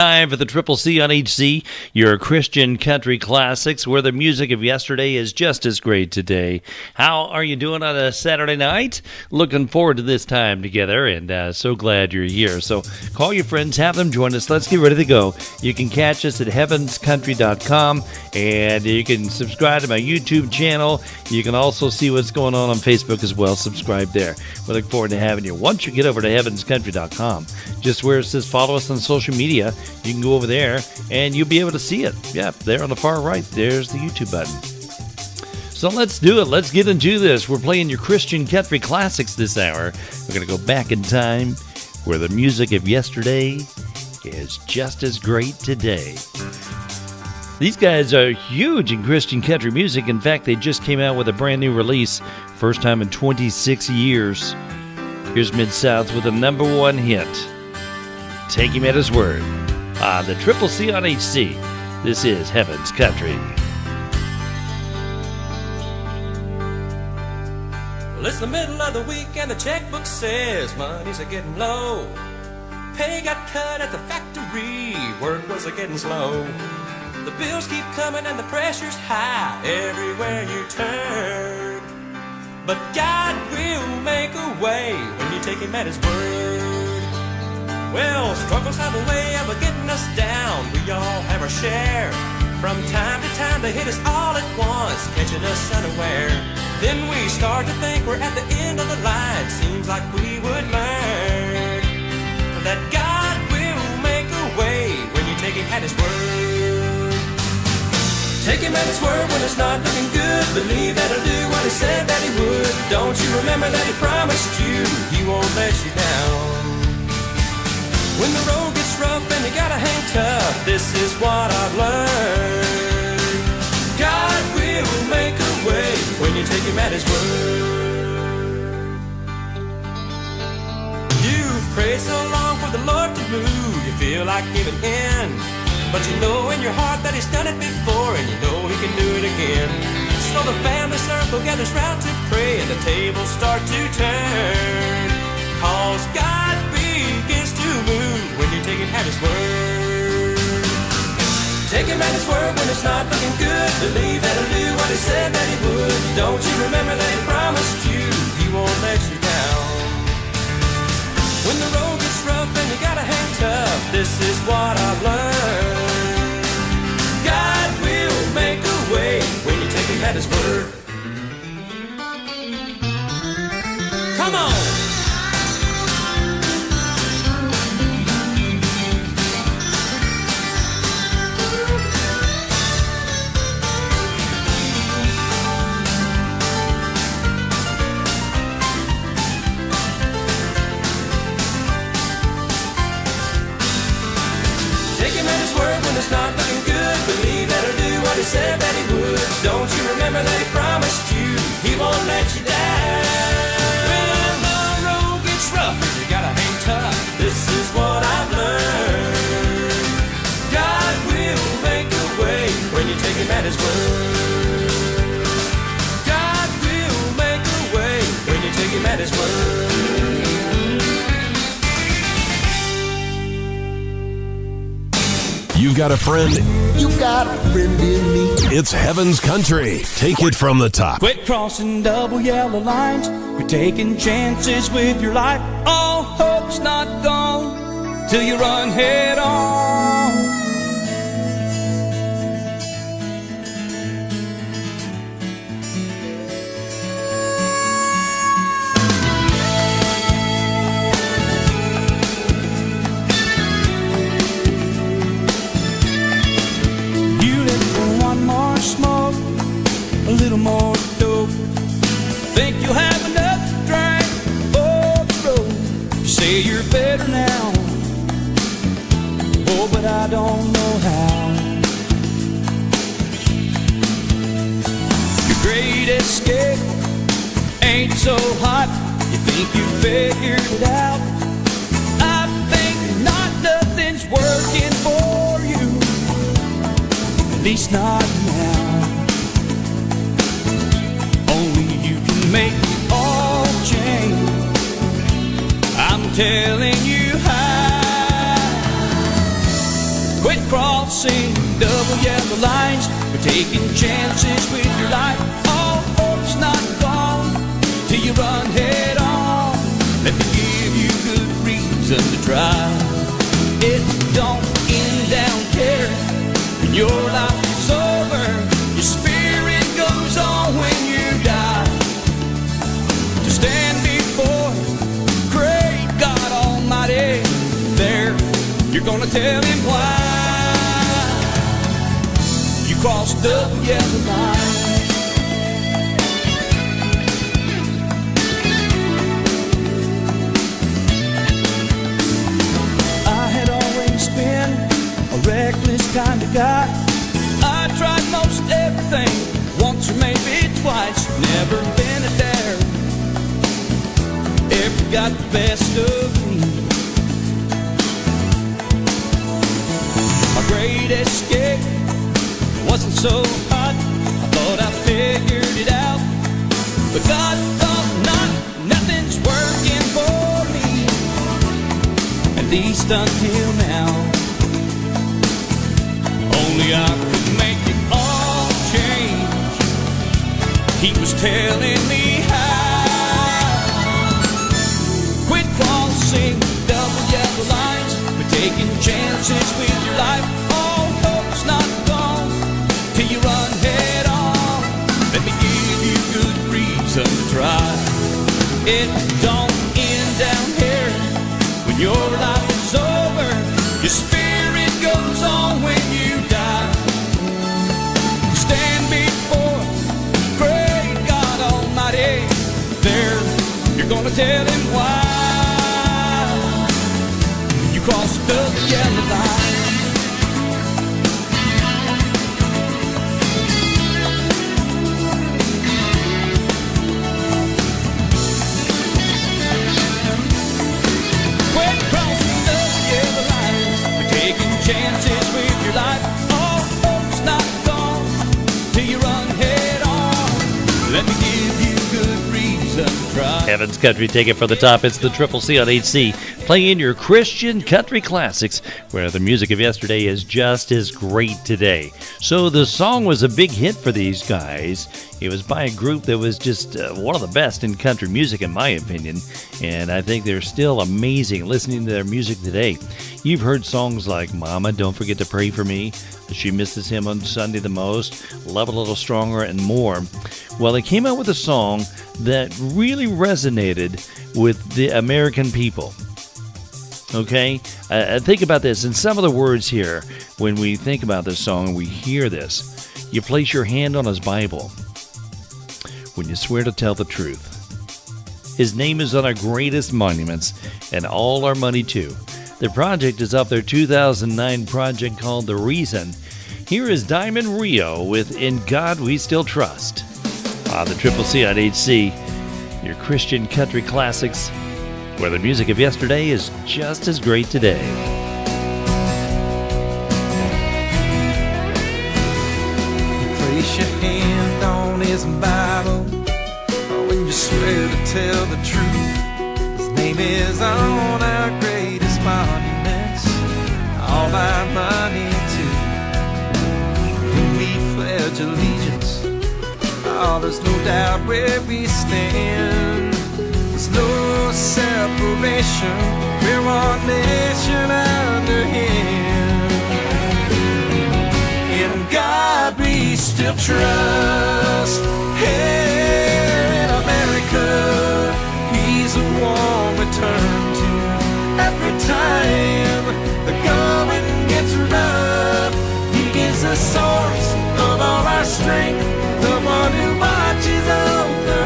Time for the Triple C on HC, your Christian country classics, where the music of yesterday is just as great today. How are you doing on a Saturday night? Looking forward to this time together, and so glad you're here. So call your friends, have them join us. Let's get ready to go. You can catch us at heavenscountry.com, and you can subscribe to my YouTube channel. You can also see what's going on Facebook as well. Subscribe there. We look forward to having you. Once you get over to heavenscountry.com, just where it says follow us on social media, you can go over there and you'll be able to see it. Yeah, there on the far right, there's the YouTube button. So let's do it. Let's get into this. We're playing your Christian country classics this hour. We're going to go back in time where the music of yesterday is just as great today. These guys are huge in Christian country music. In fact, they just came out with a brand new release. First time in 26 years. Here's Mid-South with a #1 hit. Take him at his word. The Triple C on HC. This is Heaven's Country. Well, it's the middle of the week and the checkbook says money's a-getting low. Pay got cut at the factory, work was a-getting slow. The bills keep coming and the pressure's high everywhere you turn. But God will make a way when you take him at his word. Well, struggles have a way of getting us down. We all have our share. From time to time they hit us all at once, catching us unaware. Then we start to think we're at the end of the line. Seems like we would learn that God will make a way when you take him at his word. Take him at his word when it's not looking good. Believe that he'll do what he said that he would. Don't you remember that he promised you he won't let you down? When the road gets rough and you gotta hang tough, this is what I've learned. God will make a way when you take him at his word. You've prayed so long for the Lord to move, you feel like giving in. But you know in your heart that he's done it before, and you know he can do it again. So the family circle gathers round to pray, and the tables start to turn. 'Cause God begins to move when you take him at his word. Take him at his word when it's not looking good. Believe that he'll do what he said that he would. Don't you remember that he promised you he won't let you down? When the road gets rough and you gotta hang tough, this is what I've learned. God will make a way when you take him at his word. Come on! It's not looking good. Believe that he'll do what he said that he would. Don't you remember that he promised you he won't let you down? When the road gets rough and you gotta hang tough, this is what I've learned. God will make a way when you take him at his word. God will make a way when you take him at his word. You got a friend? You got a friend in me. It's Heaven's Country. Take it from the top. Quit crossing double yellow lines. Quit taking chances with your life. All hope's not gone till you run head on. Smoke, a little more dope. Think you'll have enough to drink for the road. You say you're better now, oh, but I don't know how. Your great escape ain't so hot. You think you figured it out. I think not, nothing's working for you. At least not now. Only you can make it all change. I'm telling you how. Quit crossing double yellow lines. We're taking chances with your life. All hope's not gone till you run head on. Let me give you good reason to try. It don't end down here when your life is over. Your spirit goes on when you die. To stand before great God Almighty, there you're gonna tell him why you crossed double yellow line. I had always been a reckless kind of guy. I tried most everything, once or maybe twice. Never been a dare, ever got the best of me. My great escape wasn't so hot. I thought I figured it out, but God thought not. Nothing's working for me, at least until now. Only I could make it all change. He was telling me how. Quit crossing double yellow lines. We're taking chances with your life. All hope's not gone till you run head on. Let me give you good reason to try. It don't end down here when your life is over. Your spirit goes on when you die. Stand before great God Almighty, there you're gonna tell him why you crossed the yellow line. Quit crossing the yellow lines. We're taking chances with your life. All hope's not gone till you run head on. Let me give you good reason to try. Heaven's Country, take it from the top. It's the Triple C on HC, playing your Christian country classics, where the music of yesterday is just as great today. So the song was a big hit for these guys. It was by a group that was just one of the best in country music, in my opinion, and I think they're still amazing listening to their music today. You've heard songs like Mama, Don't Forget to Pray for Me, She Misses Him on Sunday the Most, Love a Little Stronger, and more. Well, they came out with a song that really resonated with the American people. Okay? Think about this. And some of the words here, when we think about this song and we hear this, you place your hand on his Bible when you swear to tell the truth. His name is on our greatest monuments and all our money too. The project is off their 2009 project called The Reason. Here is Diamond Rio with In God We Still Trust on the Triple C on HC, your Christian country classics, where the music of yesterday is just as great today. Place your hand on his Bible when you swear to tell the truth. His name is on our greatest monuments, all our money too. When we pledge allegiance, oh, there's no doubt where we stand. There's no separation, we're one nation under him. In God we still trust. Here in America, he's the one we turn to every time the going gets rough. He gives the source of all our strength, the one who watches over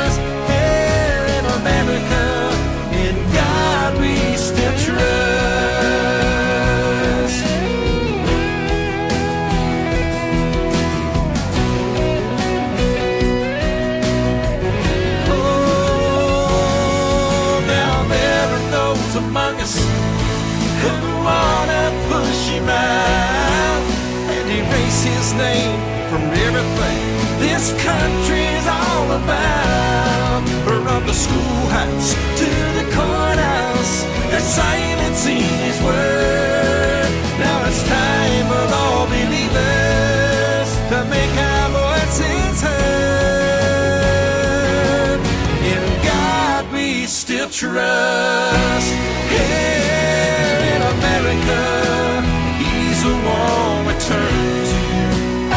us. Here in America, in God we still trust. Among us who wanna push him out and erase his name from everything this country's all about. From the schoolhouse to the courthouse, they're silencing his word. trust. Here in America, He's the one we turn to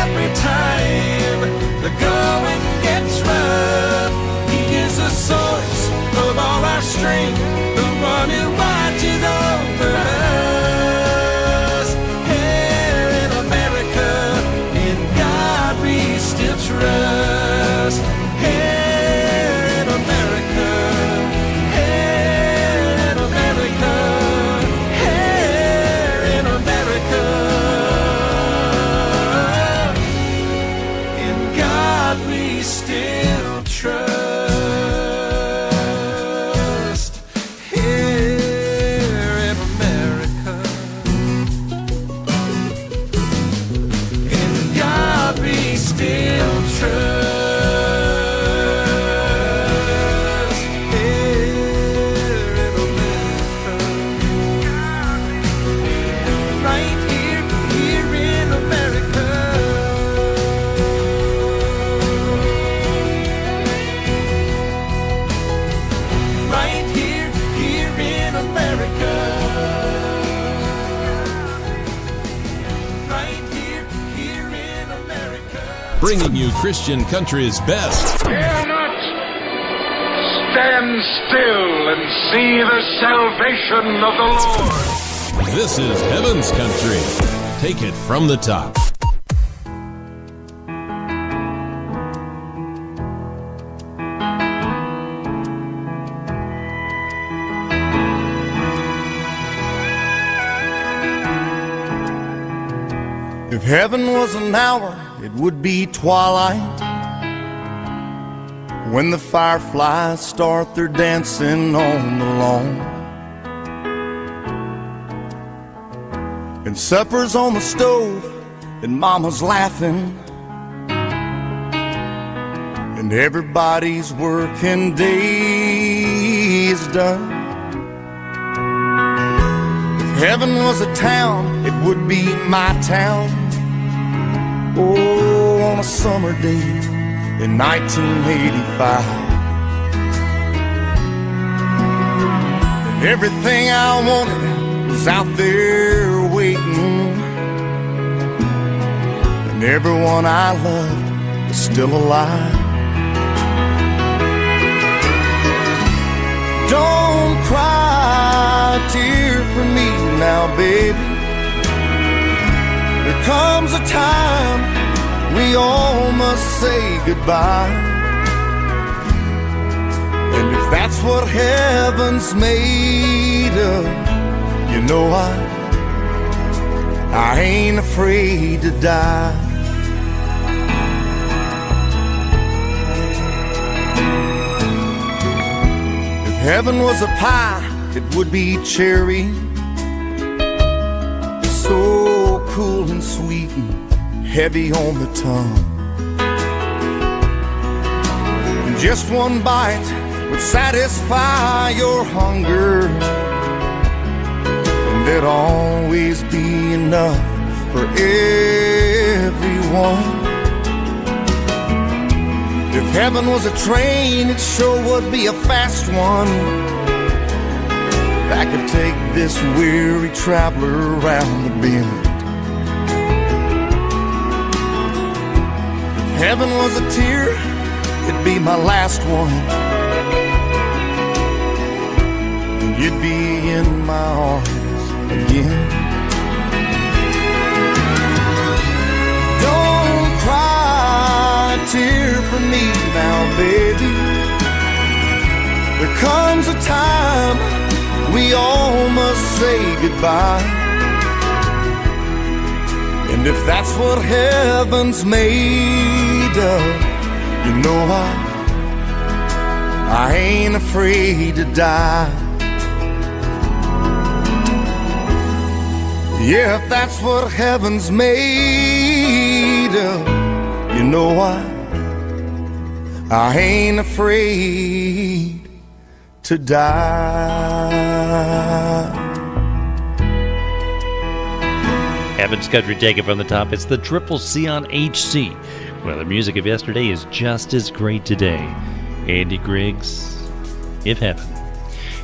every time the going gets rough. He is the source of all our strength, the one who watches over us. Here in America, in God we still trust. Here in America, here in America, here in America, in God we still trust. Here in America, in God we still trust. Bringing you Christian country's best. Fear not. Stand still and see the salvation of the Lord. This is Heaven's Country. Take it from the top. If heaven was an hour, it would be twilight, when the fireflies start their dancing on the lawn, and supper's on the stove, and mama's laughing, and everybody's working day is done. If heaven was a town, it would be my town. Oh, on a summer day in 1985, and everything I wanted was out there waiting, and everyone I loved was still alive. Don't cry a tear for me now, baby. There comes a time we all must say goodbye, and if that's what heaven's made of, you know I ain't afraid to die. If heaven was a pie, it would be cherry, so cool and sweet and heavy on the tongue, and just one bite would satisfy your hunger, and there'd always be enough for everyone. If heaven was a train, it sure would be a fast one, that could take this weary traveler around the bend. If heaven was a tear, it'd be my last one, and you'd be in my arms again. Don't cry a tear for me now, baby. There comes a time we all must say goodbye, and if that's what heaven's made of, you know I ain't afraid to die. Yeah, if that's what heaven's made of, you know I ain't afraid to die. Heaven's Country, take it from the top. It's the Triple C on HC, where the music of yesterday is just as great today. Andy Griggs, If Heaven.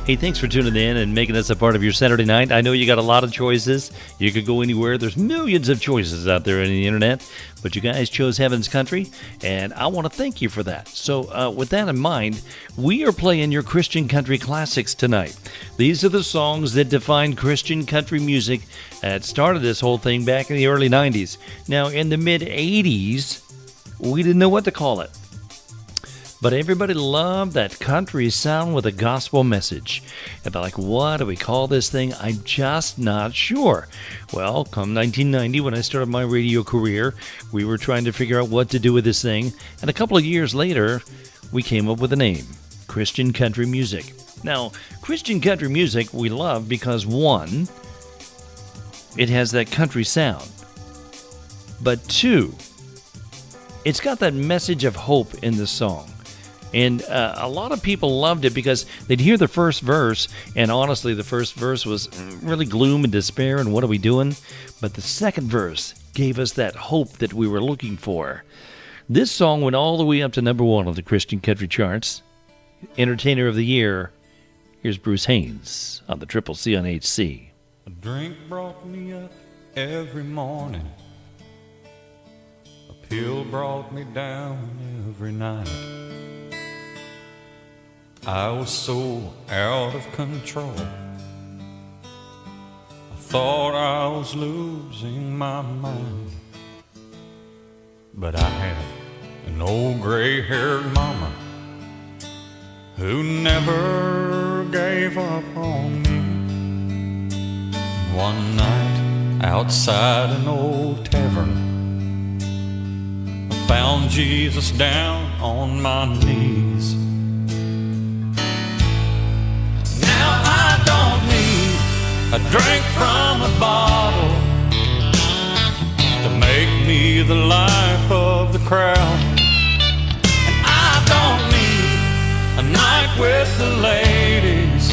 Hey, thanks for tuning in and making us a part of your Saturday night. I know you got a lot of choices. You could go anywhere. There's millions of choices out there on the internet, but you guys chose Heaven's Country, and I want to thank you for that. So with that in mind, we are playing your Christian country classics tonight. These are the songs that defined Christian country music that started this whole thing back in the early 90s. Now, in the mid-80s, we didn't know what to call it. But everybody loved that country sound with a gospel message. And they're like, what do we call this thing? I'm just not sure. Well, come 1990, when I started my radio career, we were trying to figure out what to do with this thing. And a couple of years later, we came up with a name, Christian country music. Now, Christian country music we love because, one, it has that country sound. But two, it's got that message of hope in the song. And a lot of people loved it because they'd hear the first verse, and honestly, the first verse was really gloom and despair, and what are we doing? But the second verse gave us that hope that we were looking for. This song went all the way up to number 1 on the Christian country charts. Entertainer of the Year, here's Bruce Haynes on the Triple C on HC. A drink brought me up every morning. A pill brought me down every night. I was so out of control. I thought I was losing my mind. But I had an old gray-haired mama who never gave up on me. One night outside an old tavern, I found Jesus down on my knees. I don't need a drink from a bottle to make me the life of the crowd. And I don't need a night with the ladies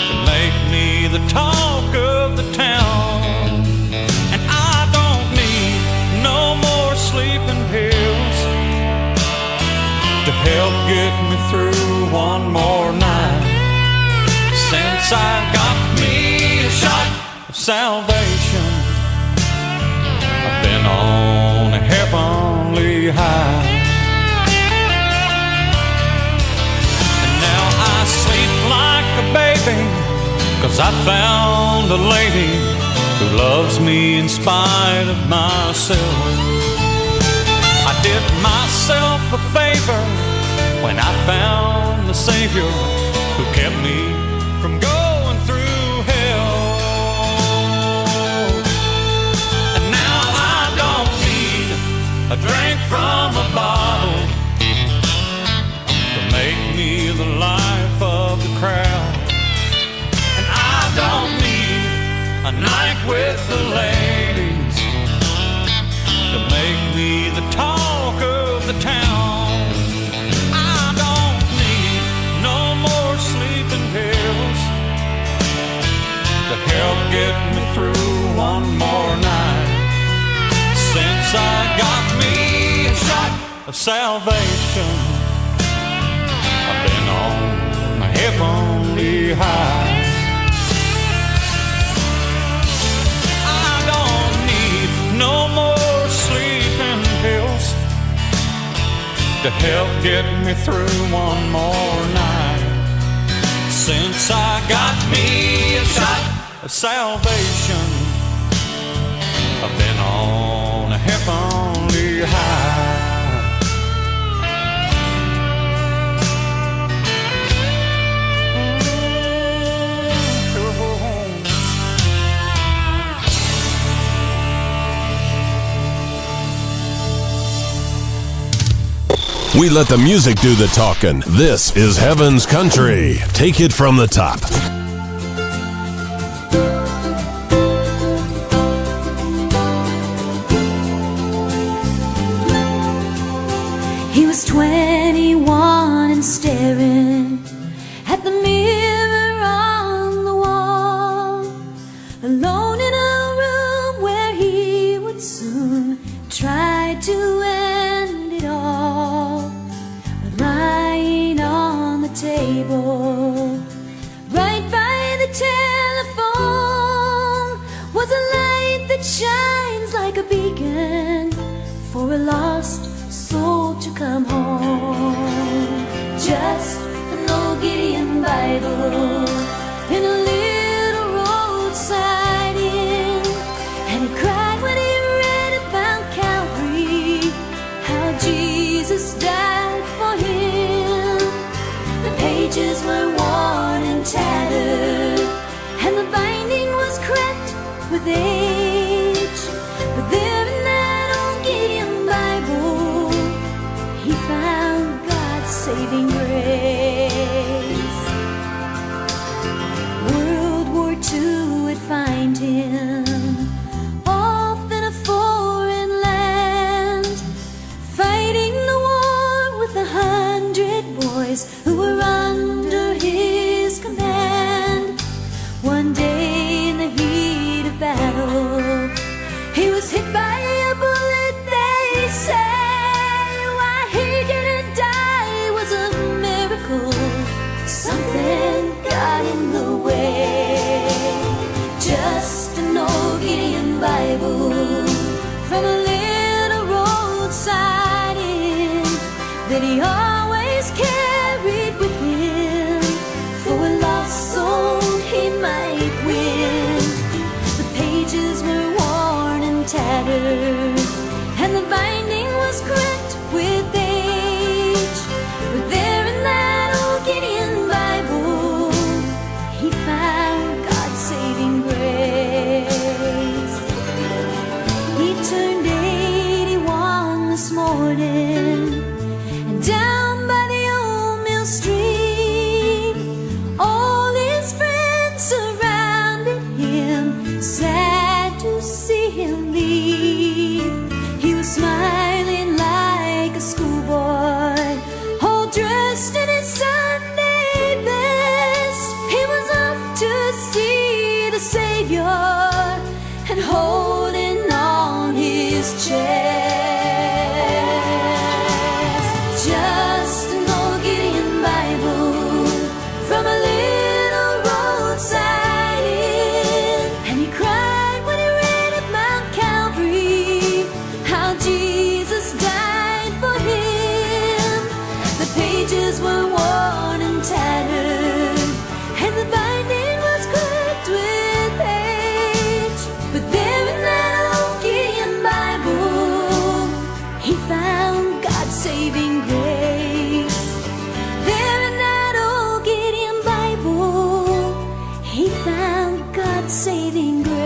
to make me the talk of the town. And I don't need no more sleeping pills to help get me through one more night. Since I got me a shot of salvation, I've been on a heavenly high. And now I sleep like a baby, 'cause I found a lady who loves me in spite of myself. I did myself a favor when I found the Savior who kept me from going through hell. And now I don't need a drink from a bottle to make me the life of the crowd. And I don't need a night with the ladies to make me the talk of the town. I don't need no more sleeping pills to help get me through one more night. Since I got me a shot of salvation, I've been on a heavenly high. I don't need no more sleeping pills to help get me through one more night. Since I got me a shot of salvation, I've been on a heavenly high. We let the music do the talking. This is Heaven's Country. Take it from the top. He was 21 and staring at the mirror on the wall, alone in a room where he would soon try to end it all. But lying on the table telephone was a light that shines like a beacon for a lost soul to come home. Just an old Gideon Bible in a little roadside inn, and he cried when he read about Calvary, how Jesus died for him. The pages were worn and tattered, and the binding was cracked with age. But there in that old Gideon Bible, he found God's saving grace. World War II would find him off in a foreign land, fighting the war with 100 boys who were under his command. One day in the heat of battle, he was hit by a bullet, they say. Why he didn't die was a miracle. Something got in the way. Just an old Gideon Bible from a little roadside inn that he always carried with him for a lost soul he might win. The pages were worn and tattered, and the binding was cracked with age. But there in that old Gideon Bible, he found God's saving grace. He turned 81 this morning, and down by the old mill stream, all his friends surrounded him, sad to see him leave. He was smiling like a schoolboy, all dressed in his Sunday best. He was off to see the Savior and holding on his chest. Just an old Gideon Bible from a little roadside inn, and he cried when he read about Calvary, how Jesus died for him. The pages were worn and tattered, and the binding was cracked with age. But there in that old Gideon Bible, he found God's saving grace. There in that old Gideon Bible, he found God's saving grace.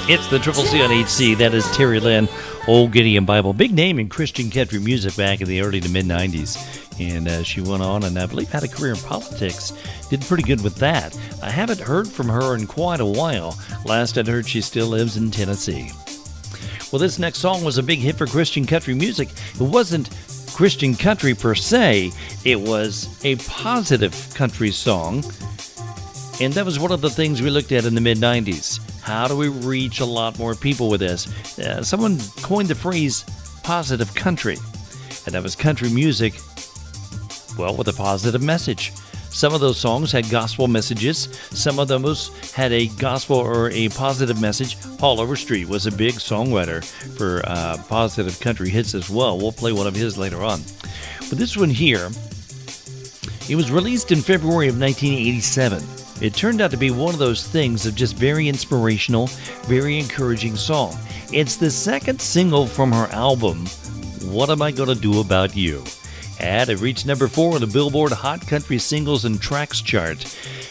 It's the Triple C on HC. That is Terry Lynn, Old Gideon Bible. Big name in Christian country music back in the early to mid-90s. And she went on and I believe had a career in politics. Did pretty good with that. I haven't heard from her in quite a while. Last I'd heard she still lives in Tennessee. Well, this next song was a big hit for Christian country music. It wasn't Christian country per se. It was a positive country song. And that was one of the things we looked at in the mid-90s. How do we reach a lot more people with this? Someone coined the phrase positive country. And that was country music, well, with a positive message. Some of those songs had gospel messages. Some of those had a gospel or a positive message. Paul Overstreet was a big songwriter for positive country hits as well. We'll play one of his later on. But this one here, it was released in February of 1987. It turned out to be one of those things of just very inspirational, very encouraging song. It's the second single from her album, What Am I Gonna Do About You? And it reached number 4 on the Billboard Hot Country Singles and Tracks chart.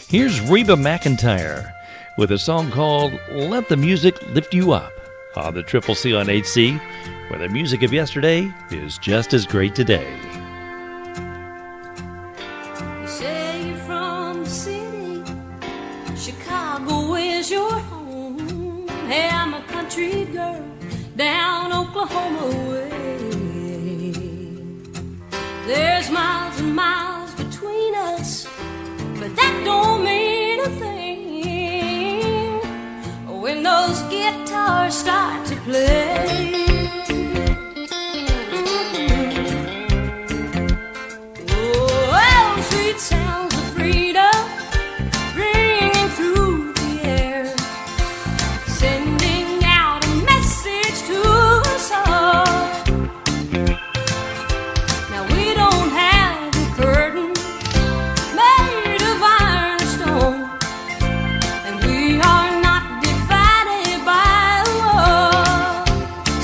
Here's Reba McEntire with a song called Let the Music Lift You Up on the Triple C on HC, where the music of yesterday is just as great today. You say you're from the city, Chicago is your home. Hey, I'm a country girl down Oklahoma way. There's miles and miles between us, but that don't mean a thing when those guitars start to play. Oh, sweet sounds of freedom ringing through the air, sending out a message to us all. Now we don't have a curtain made of iron or stone, and we are not divided by a wall.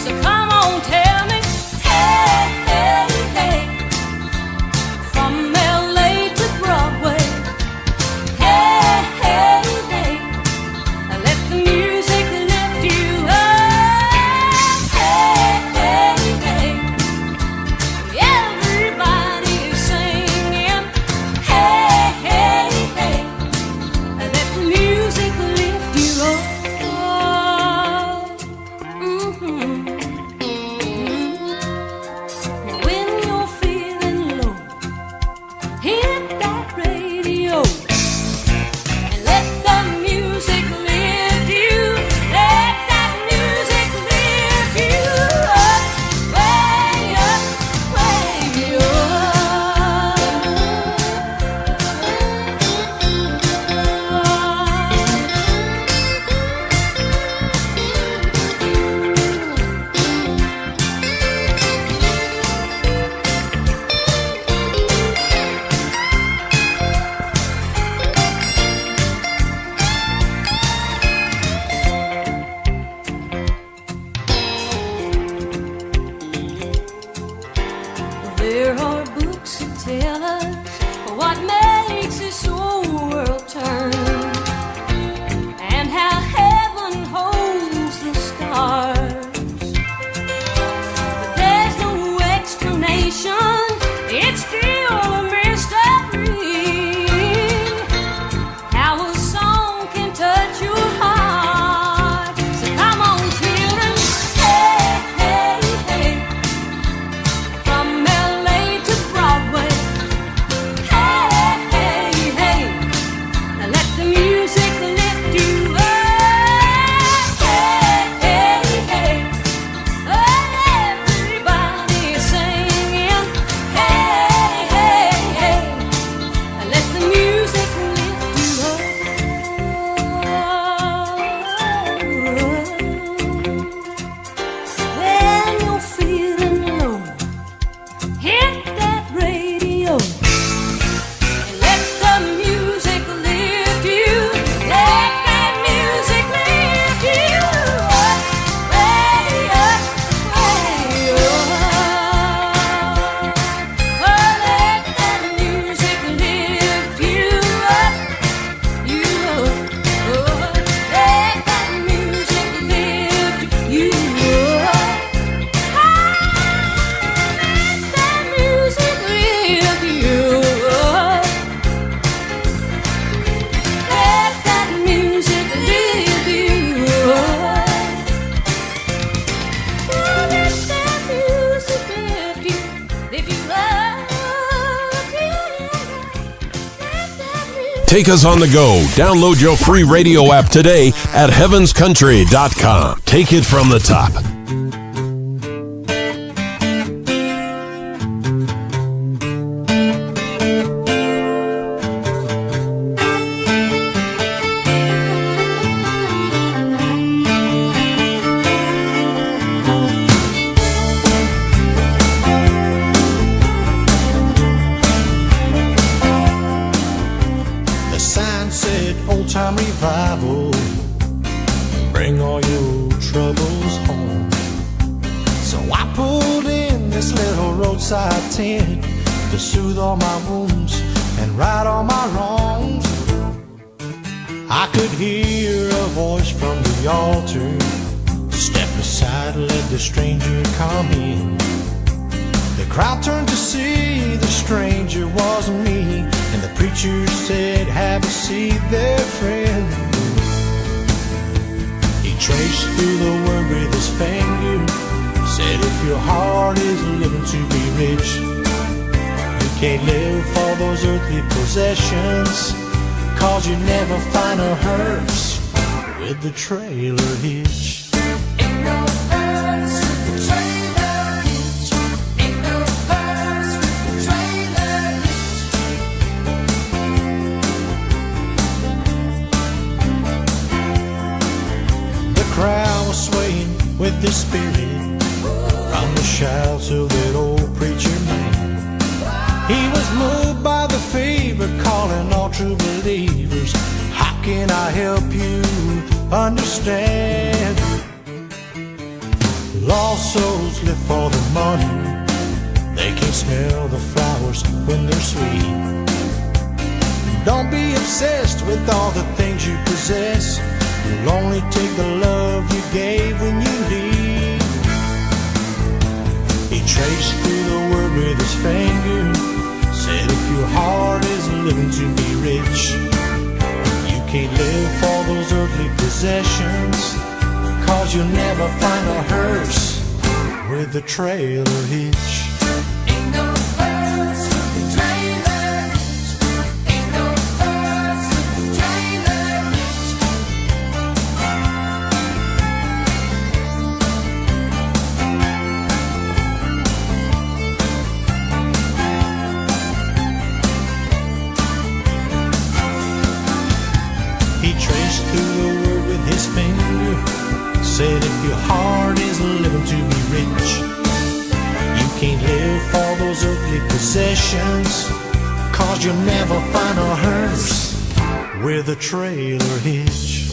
So come on, tell me, hey, hey, hey, from LA to Broadway, hey, hey, hey, let the music lift you up, hey, hey, hey, everybody is singing, hey, hey, hey, let the music lift you up. When you're feeling low, hit that radio and let the music lift you. Let that music lift you up, way up, way There are books that tell us what makes this whole world turn, and how heaven holds the stars. But there's no explanation, it's still a mystery, how a song can touch your heart. So come on, children, hey, hey, hey, from LA to Broadway, hey, hey, hey, let the music lift you up, hey, hey, hey, everybody is singing, hey, hey, hey, let the music lift you up. When you're feeling low, hit that radio and let the music lift you. Let that music lift you up, way up, way up. Oh, let that music lift you up, you up. Oh, let that music lift you up. That music lift you up. Let that music lift you up. Let that music lift you up. Let that music. Take us on the go. Download your free radio app today at heavenscountry.com. Take it from the top. The sign said old time revival, bring all your troubles home. So I pulled in this little roadside tent to soothe all my wounds and right all my wrongs. I could hear a voice from the altar, step aside, let the stranger come in. The crowd turned to see the stranger was me, and the preacher said, have a seat there, friend. He traced through the word with his finger, said if your heart is living to be rich, you can't live for those earthly possessions, cause you never find a hearse with the trailer hitch. Ain't no fuss with the trailer hitch. Ain't no fuss with the trailer hitch. The crowd was swaying with the spirit from the shouts of that old preacher man. He was moved by the fever, calling all true believers. How can I help you understand? Lost souls live for the money. They can't smell the flowers when they're sweet. Don't be obsessed with all the things you possess. You'll only take the love you gave when you leave. He traced through the word with his finger, said if your heart is living to be rich, you can't live for those earthly possessions, 'cause you'll never find a hearse with a trailer hitch. Ain't no fuss with the trailer hitch. Ain't no fuss with the trailer hitch. He traced through the word with his finger, said if your heart is living to be rich, you can't live for those earthly possessions, 'cause you'll never find a hearse with a trailer hitch.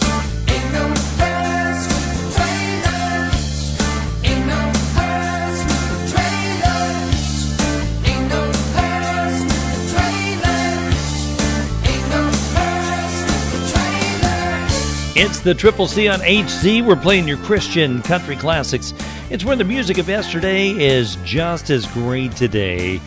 Ain't no fuss with the trailer hitch. Ain't no fuss with the trailer hitch. Ain't no fuss with the trailer hitch. Ain't no fuss with the trailer hitch. It's the Triple C on HZ. We're playing your Christian country classics. It's where the music of yesterday is just as great today.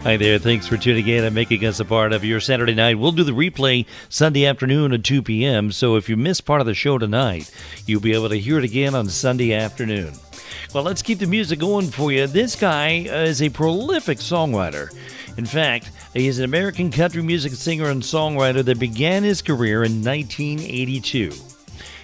Hi there. Thanks for tuning in and making us a part of your Saturday night. We'll do the replay Sunday afternoon at 2 p.m. So if you missed part of the show tonight, you'll be able to hear it again on Sunday afternoon. Well, let's keep the music going for you. This guy is a prolific songwriter. In fact, he's an American country music singer and songwriter that began his career in 1982.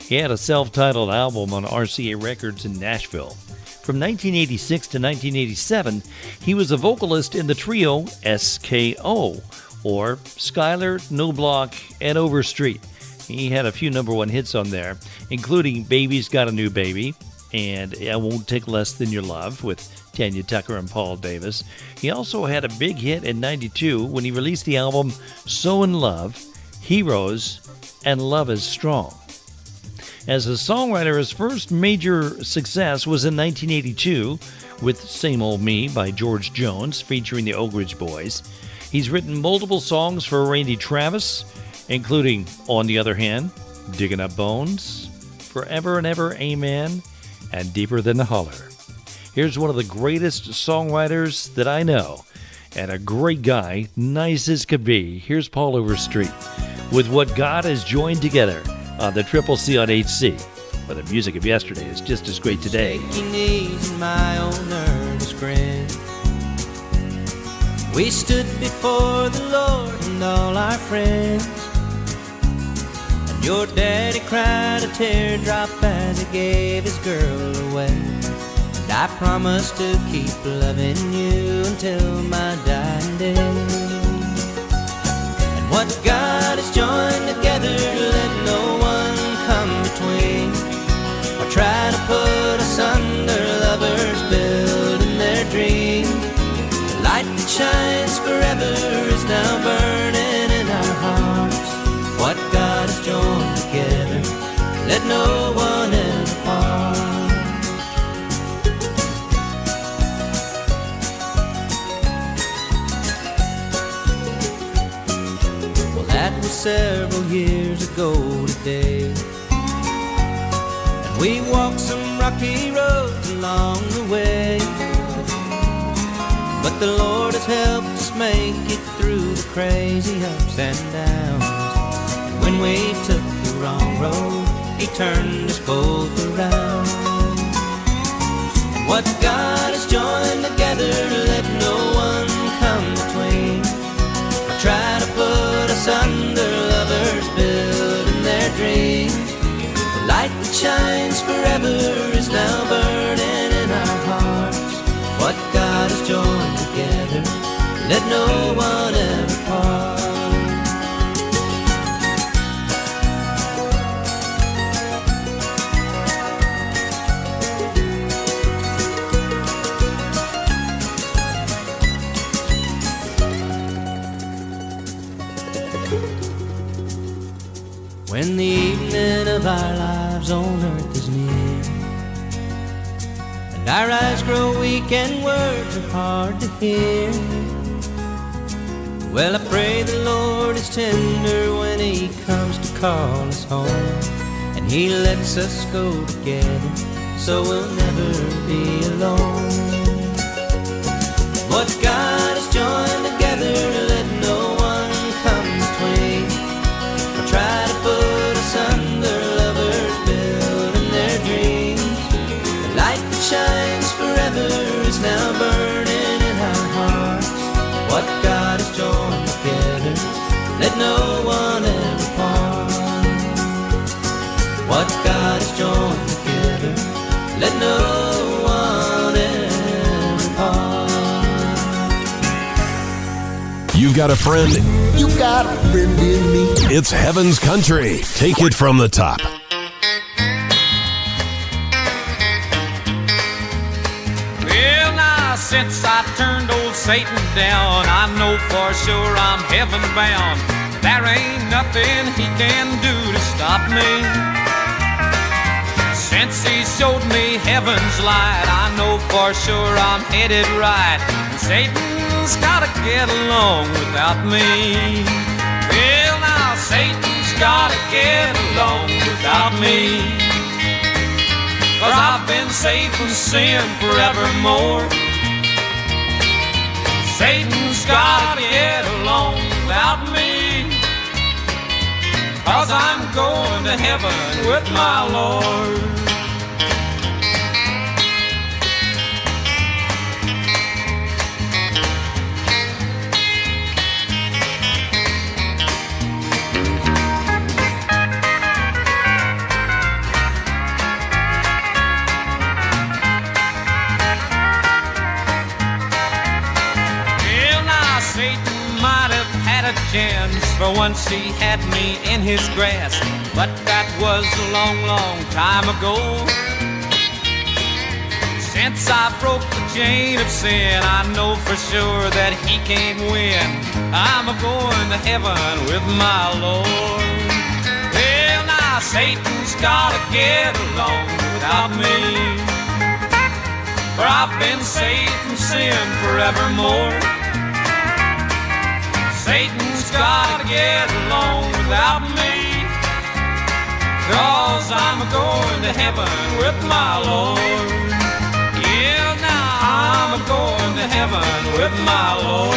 He had a self-titled album on RCA Records in Nashville. From 1986 to 1987, he was a vocalist in the trio SKO, or Skylar, No Block, and Overstreet. He had a few number one hits on there, including Baby's Got a New Baby and I Won't Take Less Than Your Love with Tanya Tucker and Paul Davis. He also had a big hit in 92 when he released the album So in Love, Heroes, and Love is Strong. As a songwriter, his first major success was in 1982 with Same Old Me by George Jones, featuring the Oak Ridge Boys. He's written multiple songs for Randy Travis, including On the Other Hand, Digging Up Bones, Forever and Ever, Amen, and Deeper Than the Holler. Here's one of the greatest songwriters that I know, and a great guy, nice as could be. Here's Paul Overstreet with What God Has Joined Together on the Triple C on HC, where the music of yesterday is just as great today. Shaky knees and my own earnest grin. We stood before the Lord and all our friends, and your daddy cried a teardrop as he gave his girl away. And I promised to keep loving you until my dying day. And what God has joined together, let no one come between, or try to put asunder. Lovers building their dream. The light that shines forever is now burning in our hearts. What God has joined together, let no one ever part. Well, that was several years ago today, and we walked some rocky roads along the way, but the Lord has helped us make it through the crazy ups and downs. And when we took the wrong road, He turned us both around. And what God has joined together, let no one come between, or try to put asunder. Lovers building their dreams. The light What God has joined together, let no one ever part. When the evening of our lives on earth is near, and our eyes grow weak and words are hard to hear, well, I pray the Lord is tender when He comes to call us home, and He lets us go together so we'll never be alone. What God has joined together, let no one come between, or try to put asunder lovers building their dreams. The light that shines forever is now burning in our hearts. What God has joined together, let no one ever part. What God has joined together, let no one ever part. You got a friend? You got a friend in me. It's Heaven's Country. Take it from the top. Well, now, since I turned old Satan down, I know for sure I'm heaven bound. There ain't nothing he can do to stop me. Since he showed me heaven's light, I know for sure I'm headed right. And Satan's gotta get along without me. Well, now, Satan's gotta get along without me. 'Cause I've been saved from sin forevermore. Satan's gotta get along without me. 'Cause I'm going to heaven with my Lord. Chance, for once he had me in his grasp, but that was a long, long time ago. Since I broke the chain of sin, I know for sure that he can't win. I'm a-going to heaven with my Lord. Well, now, Satan's gotta get along without me, for I've been saved from sin forevermore. Satan's gotta get along without me, 'cause I'm a-going to heaven with my Lord. Yeah, now I'm a-going to heaven with my Lord.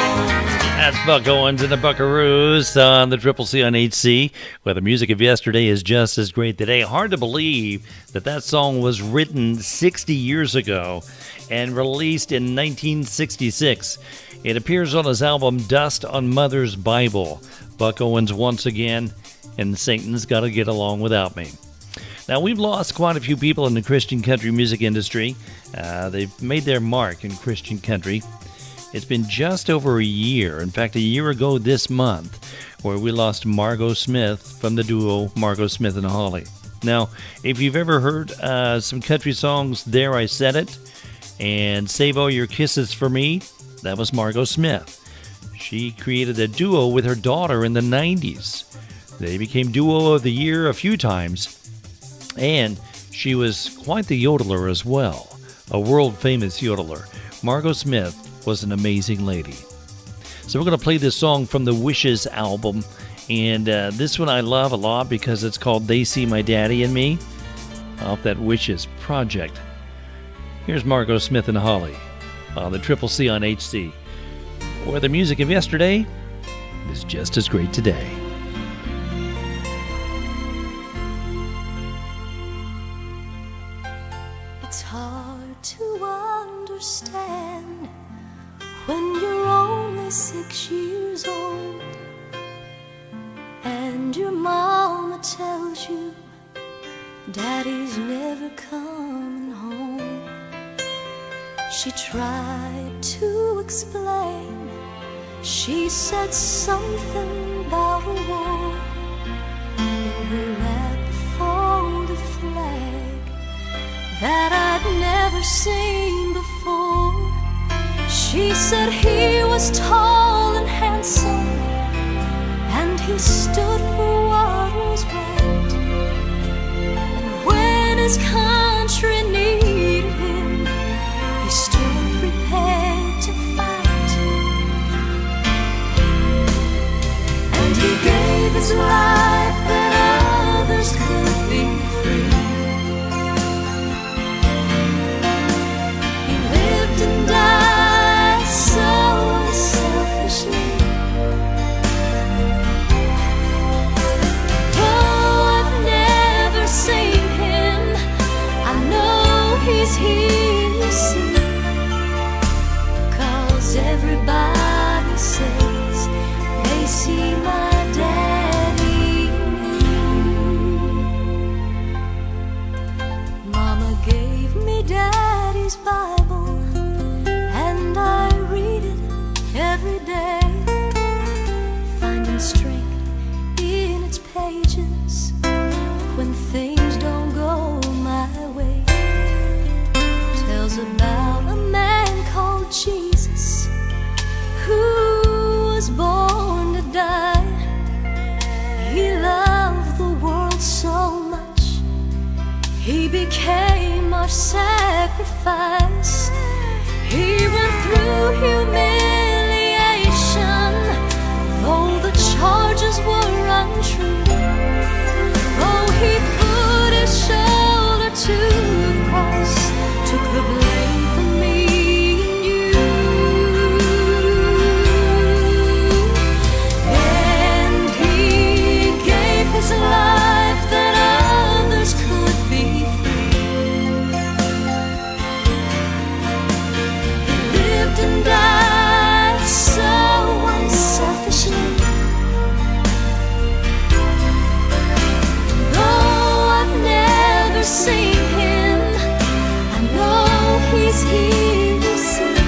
That's Buck Owens and the Buckaroos on the Triple C on HC, where the music of yesterday is just as great today. Hard to believe that that song was written 60 years ago and released in 1966. It appears on his album Dust on Mother's Bible. Buck Owens once again, and Satan's Gotta Get Along Without Me. Now, we've lost quite a few people in the Christian country music industry. They've made their mark in Christian country. It's been just over a year, in fact, a year ago this month, where we lost Margot Smith from the duo Margot Smith and Holly. Now, if you've ever heard some country songs, There I Said It, and Save All Your Kisses for Me, that was Margot Smith. She created a duo with her daughter in the 90s. They became Duo of the Year a few times, and she was quite the yodeler as well, a world-famous yodeler. Margot Smith was an amazing lady. So we're going to play this song from the Wishes album, and this one I love a lot because it's called They See My Daddy and Me, off that Wishes project. Here's Margot Smith and Holly on the Triple C on HC, where the music of yesterday is just as great today. It's hard to understand when you're only 6 years old and your mama tells you Daddy's never coming home. She tried to explain. She said something about a war. In her lap a folded flag that I'd never seen before. She said he was tall and handsome, and he stood for what was right. And when his country needed him, he stood prepared to fight. And he gave his life that others could be free. He lived and died so unselfishly. Though I've never seen him, I know he's here, you see. 'Cause everybody says they see my daddy in me. Mama gave me Daddy's Bible, and I read it every day, finding strength in its pages when things don't go my way. Tells about a man called Jesus who was born to die. He loved the world so much, he became our sacrifice. He went through humiliation, though the charges were untrue. Oh, he put his shoulder to the cross, took the blame for me and you. And he gave his life that others could be free. He lived and died so unselfishly. Though I've never seen him, I know he's here, you see.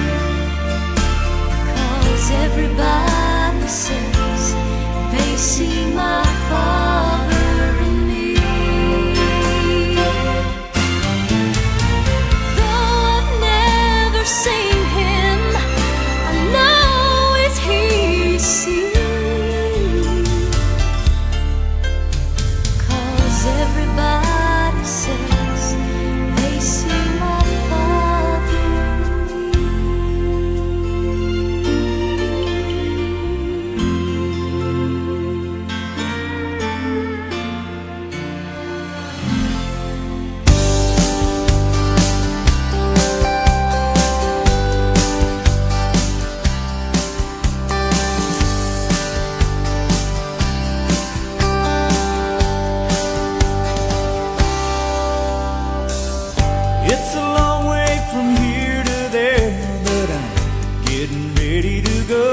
'Cause everybody says they see my Father in me. Though I've never seen him, I know he's here, you see. 'Cause everybody says they see my Father in me. It's a long way from here to there, but I'm getting ready to go.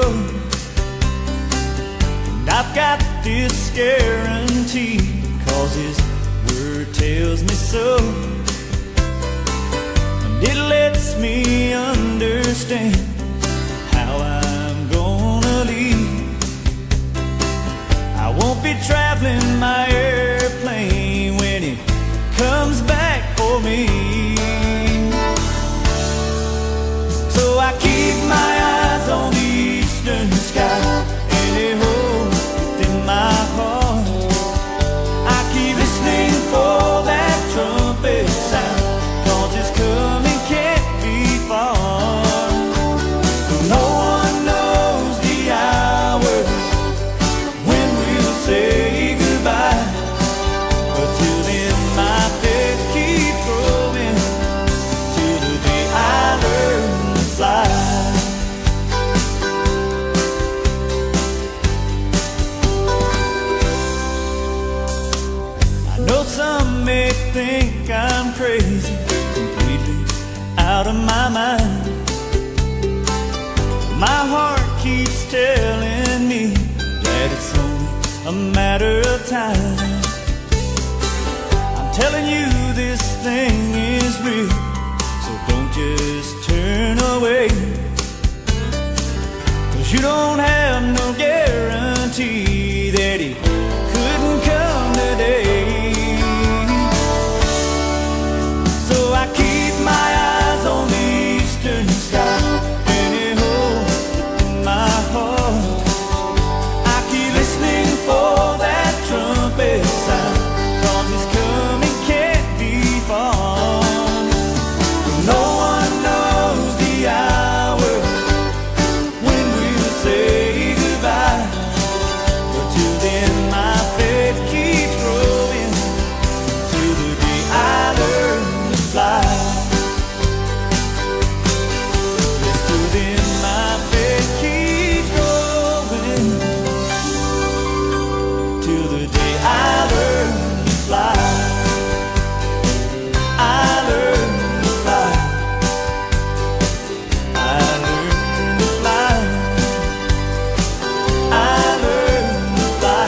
And I've got this guarantee, 'cause his word tells me so. And it lets me understand how I'm gonna leave. I won't be traveling my airplane when he comes back for me. So I keep my eyes on the eastern sky, and it holds within my heart. I keep listening for that trumpet sound, 'cause his coming can't be far. No one knows the hour when we'll say goodbye, but till then my faith keeps growing till the day I learn to fly. I know some may think I'm crazy, completely out of my mind. My heart keeps telling me that it's only a matter of time. I'm telling you this thing is real, so don't just turn away. 'Cause you don't have no guarantee that he couldn't come today. So I keep my eyes on the eastern sky, and it holds in my heart. I keep listening for that trumpet sound, 'cause his coming can't be far. No one knows the hour when we'll say goodbye, but till then my faith keeps growing till the day I learn to fly. Yes, till then my faith keeps growing till the day I learn to fly. I learn to fly. I learn to fly. I learn to fly.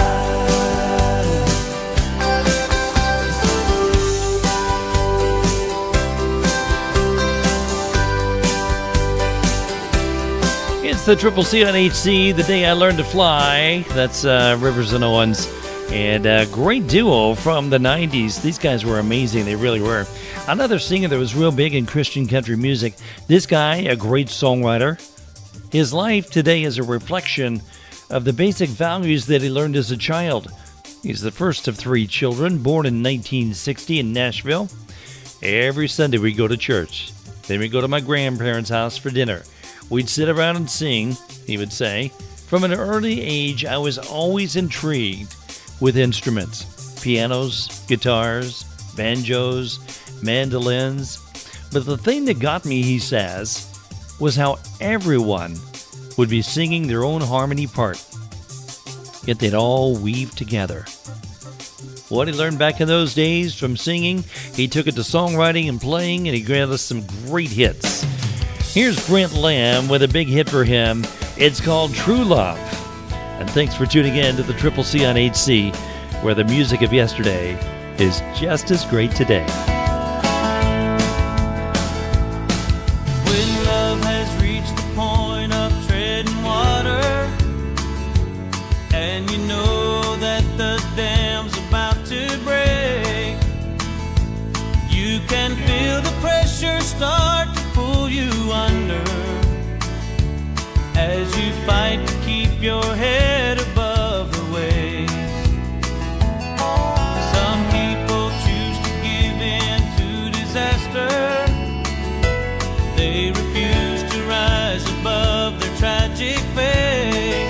It's the Triple C on HC, The Day I Learned to Fly. That's Rivers and Owens. And a great duo from the 90s. These guys were amazing. They really were. Another singer that was real big in Christian country music. This guy, a great songwriter. His life today is a reflection of the basic values that he learned as a child. He's the first of 3 children, born in 1960 in Nashville. Every Sunday we go to church. Then we go to my grandparents' house for dinner. We'd sit around and sing, he would say. From an early age, I was always intrigued with instruments. Pianos, guitars, banjos, mandolins. But the thing that got me, he says, was how everyone would be singing their own harmony part. Yet they'd all weave together. What he learned back in those days from singing, he took it to songwriting and playing, and he granted us some great hits. Here's Brent Lamb with a big hit for him. It's called True Love. And thanks for tuning in to the Triple C on HC, where the music of yesterday is just as great today. When love has reached the point of treading water, and you know that the dam's about to break, you can feel the pressure start to pull you under as you fight to keep your head above the waves. Some people choose to give in to disaster. They refuse to rise above their tragic fate.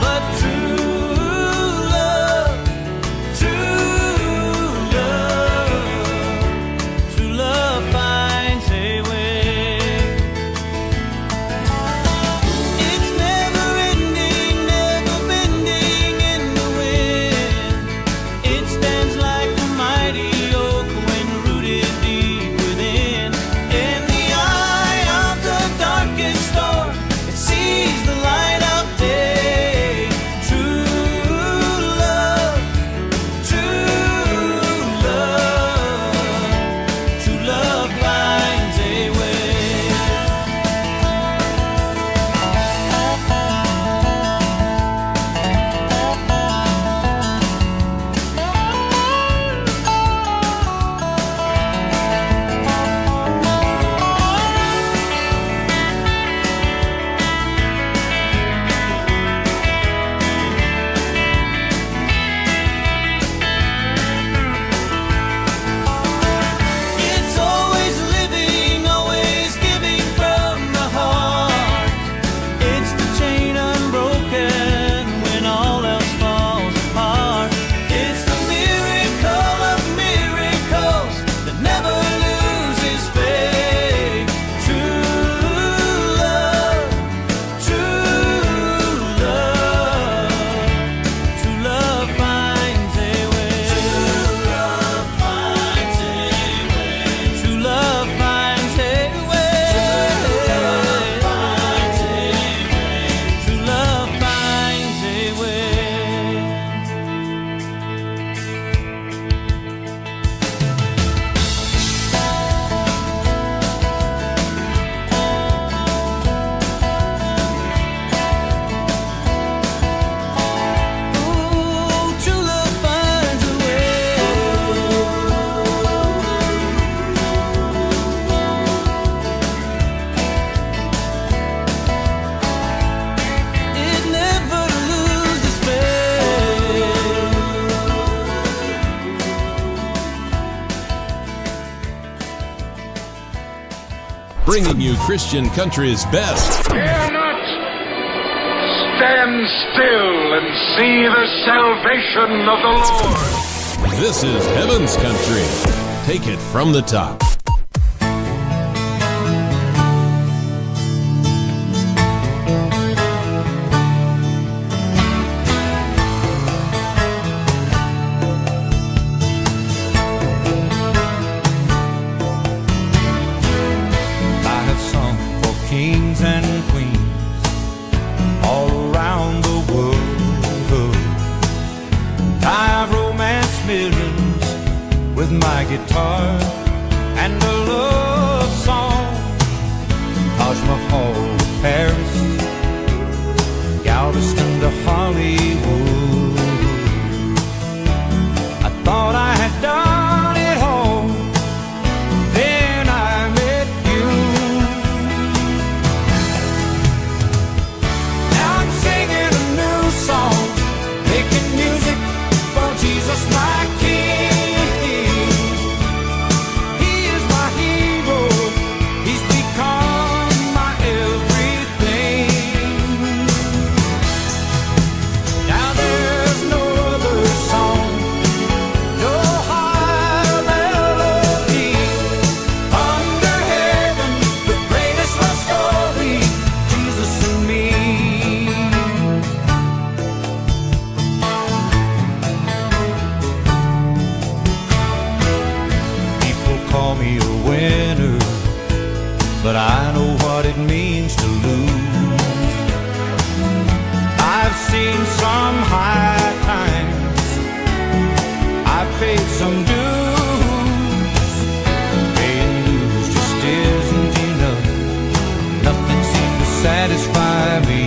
But true love, true love finds a way. It's never in bringing you Christian country's best. Fear not. Stand still and see the salvation of the Lord. This is Heaven's Country. Take it from the top. Kings and queens all around the world. I've romanced millions with my guitar and a love song. Taj Mahal to Paris, Galveston to Hollywood. I thought I had done it all. Then I met you. Song, making music for Jesus my King. He is my hero. He's become my everything. Now there's no other song, no higher melody under heaven. The greatest love story, Jesus and me. Call me a winner, but I know what it means to lose. I've seen some high times, I've paid some dues. Paying dues just isn't enough. Nothing seemed to satisfy me.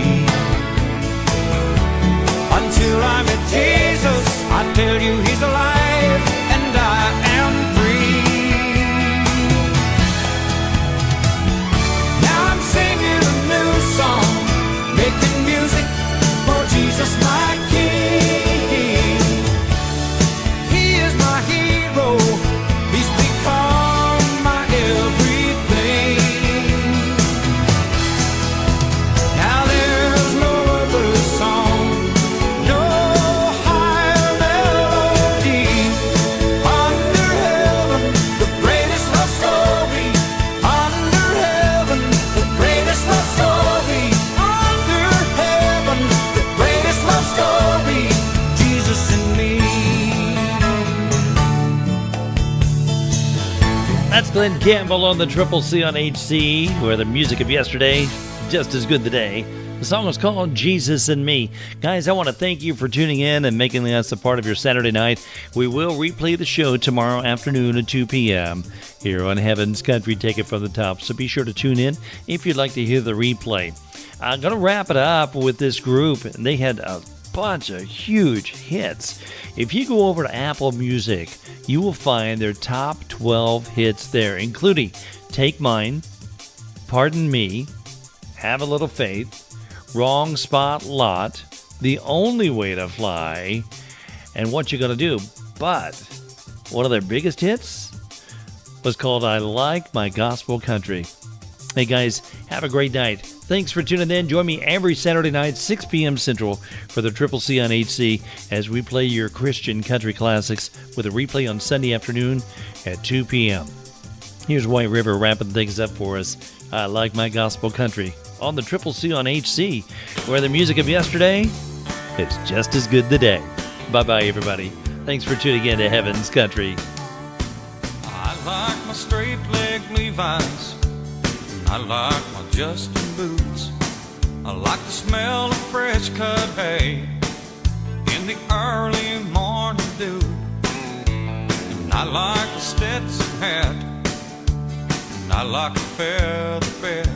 Until I met Jesus, I tell you he's alive and I am free. Song, making music for Jesus my King. He is my hero. He's become my everything. Now there's no other song, no higher melody under heaven. The greatest love story under heaven. The greatest love story. That's Glenn Campbell on the Triple C on HC, where the music of yesterday just as good today. The song was called Jesus and Me. Guys, I want to thank you for tuning in and making us a part of your Saturday night. We will replay the show tomorrow afternoon at 2 p.m. here on Heaven's Country. Take it from the top. So be sure to tune in if you'd like to hear the replay. I'm going to wrap it up with this group. They had a bunch of huge hits. If you go over to Apple Music, you will find their top 12 hits there, including Take Mine, Pardon Me, Have a Little Faith, Wrong Spot Lot, The Only Way to Fly, and What You Gonna Do. But one of their biggest hits was called I Like My Gospel Country. Hey guys, have a great night. Thanks for tuning in. Join me every Saturday night, 6 p.m. Central, for the Triple C on HC as we play your Christian country classics with a replay on Sunday afternoon at 2 p.m. Here's White River wrapping things up for us. I Like My Gospel Country on the Triple C on HC, where the music of yesterday is just as good today. Bye-bye, everybody. Thanks for tuning in to Heaven's Country. I like my straight leg Levi's. I like my Justin boots. I like the smell of fresh cut hay in the early morning dew. And I like the Stetson hat. And I like a feather bed.